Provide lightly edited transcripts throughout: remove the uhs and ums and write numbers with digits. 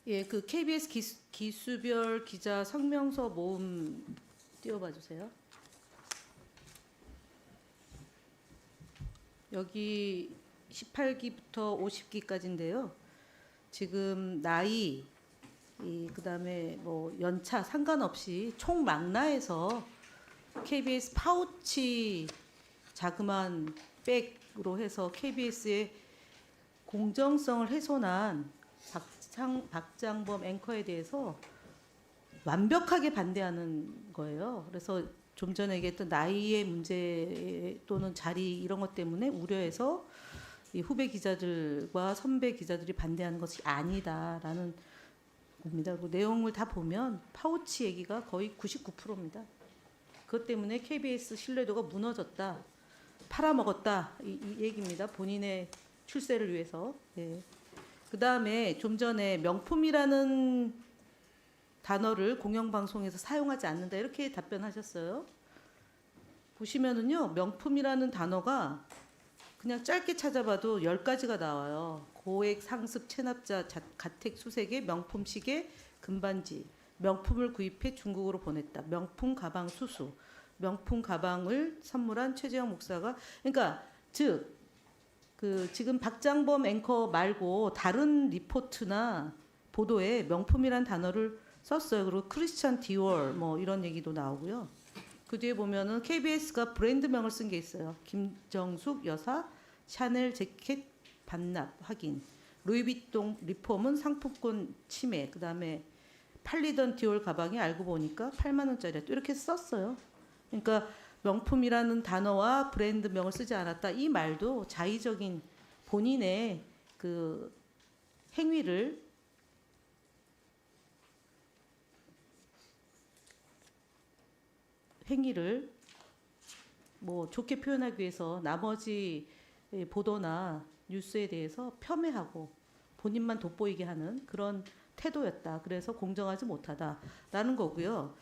예, 그 KBS 기수별 기자 성명서 모음 띄워봐 주세요. 여기 18기부터 50기까지인데요. 지금 나이, 그다음에 뭐 연차 상관없이 총 망라해서 KBS 파우치 자그만 백으로 해서 KBS의 공정성을 훼손한 박장범 앵커에 대해서 완벽하게 반대하는 거예요. 그래서 좀 전에 얘기했던 나이의 문제 또는 자리 이런 것 때문에 우려해서 이 후배 기자들과 선배 기자들이 반대하는 것이 아니다라는 겁니다. 그 내용을 다 보면 파우치 얘기가 거의 99%입니다. 그것 때문에 KBS 신뢰도가 무너졌다, 팔아먹었다 이 얘기입니다. 본인의 출세를 위해서. 예. 그 다음에 좀 전에 명품이라는 단어를 공영방송에서 사용하지 않는다 이렇게 답변하셨어요. 보시면은요, 명품이라는 단어가 그냥 짧게 찾아봐도 10가지가 나와요. 고액 상습 체납자 가택 수색에 명품 시계 금반지, 명품을 구입해 중국으로 보냈다, 명품 가방 수수, 명품 가방을 선물한 최재형 목사가, 그러니까 즉 그 지금 박장범 앵커 말고 다른 리포트나 보도에 명품이란 단어를 썼어요. 그리고 크리스찬 디올 뭐 이런 얘기도 나오고요. 그 뒤에 보면은 KBS가 브랜드명을 쓴 게 있어요. 김정숙 여사 샤넬 재킷 반납 확인, 루이비통 리폼은 상품권 침해, 그 다음에 팔리던 디올 가방이 알고 보니까 8만 원짜리였다 이렇게 썼어요. 그러니까 명품이라는 단어와 브랜드명을 쓰지 않았다 이 말도 자의적인 본인의 그 행위를 뭐 좋게 표현하기 위해서 나머지 보도나 뉴스에 대해서 폄훼하고 본인만 돋보이게 하는 그런 태도였다. 그래서 공정하지 못하다라는 거고요.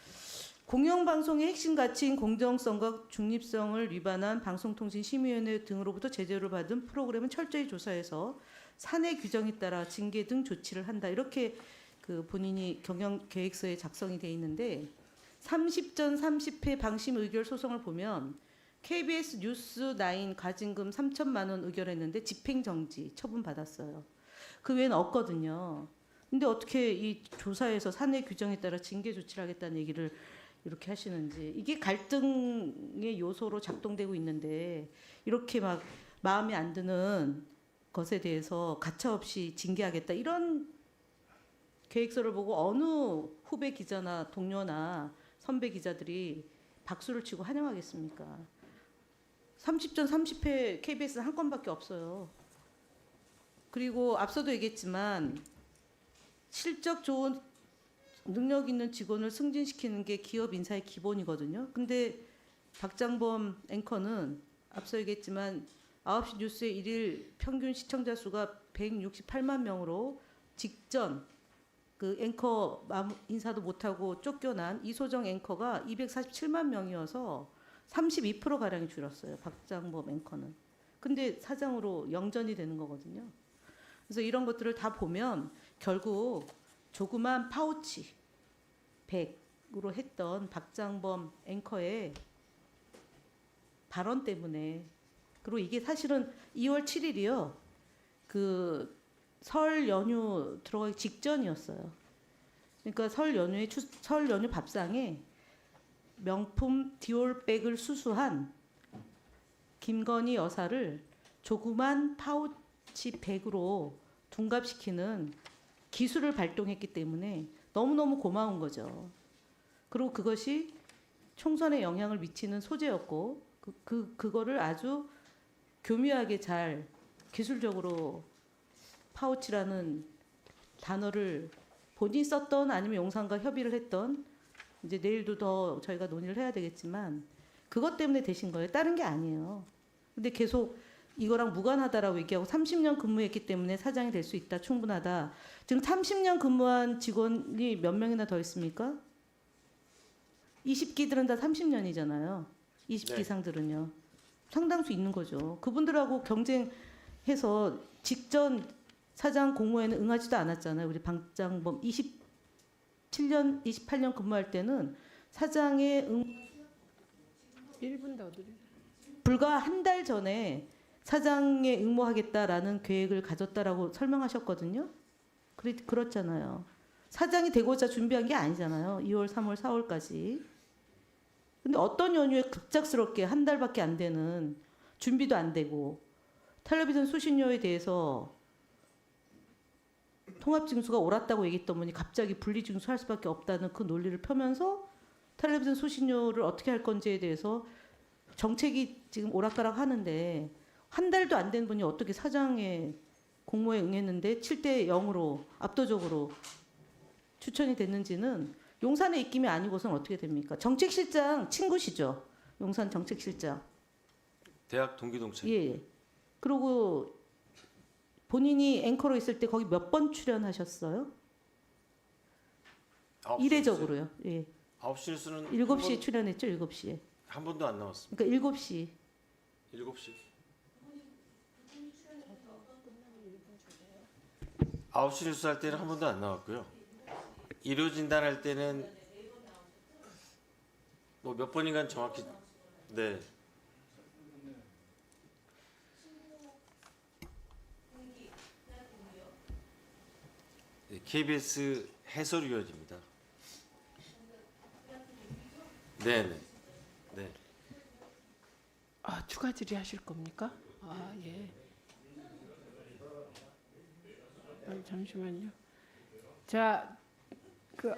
공영방송의 핵심 가치인 공정성과 중립성을 위반한 방송통신심의위원회 등으로부터 제재를 받은 프로그램은 철저히 조사해서 사내 규정에 따라 징계 등 조치를 한다. 이렇게 그 본인이 경영 계획서에 작성이 돼 있는데 30전 30회 방심 의결 소송을 보면 KBS 뉴스9 과징금 3천만 원 의결했는데 집행정지 처분받았어요. 그 외에는 없거든요. 근데 어떻게 이 조사에서 사내 규정에 따라 징계 조치를 하겠다는 얘기를 이렇게 하시는지, 이게 갈등의 요소로 작동되고 있는데 이렇게 막 마음에 안 드는 것에 대해서 가차없이 징계하겠다 이런 계획서를 보고 어느 후배 기자나 동료나 선배 기자들이 박수를 치고 환영하겠습니까? 30전 30회 KBS는 한 건밖에 없어요. 그리고 앞서도 얘기했지만 실적 좋은 능력 있는 직원을 승진시키는 게 기업 인사의 기본이거든요. 근데 박장범 앵커는 앞서 얘기했지만 9시 뉴스의 일일 평균 시청자 수가 168만 명으로 직전 그 앵커 인사도 못하고 쫓겨난 이소정 앵커가 247만 명이어서 32%가량이 줄었어요. 박장범 앵커는. 근데 사장으로 영전이 되는 거거든요. 그래서 이런 것들을 다 보면 결국 조그만 파우치 100으로 했던 박장범 앵커의 발언 때문에, 그리고 이게 사실은 2월 7일이요. 그 설 연휴 들어가기 직전이었어요. 그러니까 설 연휴 밥상에 명품 디올백을 수수한 김건희 여사를 조그만 파우치 100으로 둔갑시키는 기술을 발동했기 때문에 너무너무 고마운 거죠. 그리고 그것이 총선에 영향을 미치는 소재였고 그거를 아주 교묘하게 잘 기술적으로 파우치라는 단어를 본인이 썼던 아니면 용산과 협의를 했던, 이제 내일도 더 저희가 논의를 해야 되겠지만 그것 때문에 되신 거예요. 다른 게 아니에요. 근데 계속 이거랑 무관하다라고 얘기하고 30년 근무했기 때문에 사장이 될 수 있다, 충분하다. 지금 30년 근무한 직원이 몇 명이나 더 있습니까? 20기들은 다 30년이잖아요. 20기 이상들은요. 상당수 있는 거죠. 그분들하고 경쟁해서 직전 사장 공모에는 응하지도 않았잖아요. 우리 방장범 27년, 28년 근무할 때는 사장의 1분 더 드려. 불과 한 달 전에 사장에 응모하겠다라는 계획을 가졌다라고 설명하셨거든요. 그렇잖아요. 사장이 되고자 준비한 게 아니잖아요. 2월, 3월, 4월까지. 근데 어떤 연유에 급작스럽게 한 달밖에 안 되는 준비도 안 되고 텔레비전 수신료에 대해서 통합징수가 옳았다고 얘기했던 분이 갑자기 분리징수할 수밖에 없다는 그 논리를 펴면서 텔레비전 수신료를 어떻게 할 건지에 대해서 정책이 지금 오락가락 하는데 한 달도 안 된 분이 어떻게 사장의 공모에 응했는데 7대 0으로 압도적으로 추천이 됐는지는 용산의 입김이 아니고서는 어떻게 됩니까? 정책실장 친구시죠? 용산 정책실장. 대학 동기 동창. 예. 그리고 본인이 앵커로 있을 때 거기 몇 번 출연하셨어요? 이례적으로요. 예. 9시 뉴스는 7시에 출연했죠, 7시에. 한 번도 안 나왔습니다. 그러니까 7시. 7시. 9시 뉴스 할 때는 한 번도 안 나왔고요. 의료 진단할 때는 뭐 몇 번인가 정확히 네. 네, KBS 해설위원입니다. 네네. 네. 아, 추가 질의하실 겁니까? 아, 예. 잠시만요. 자, 그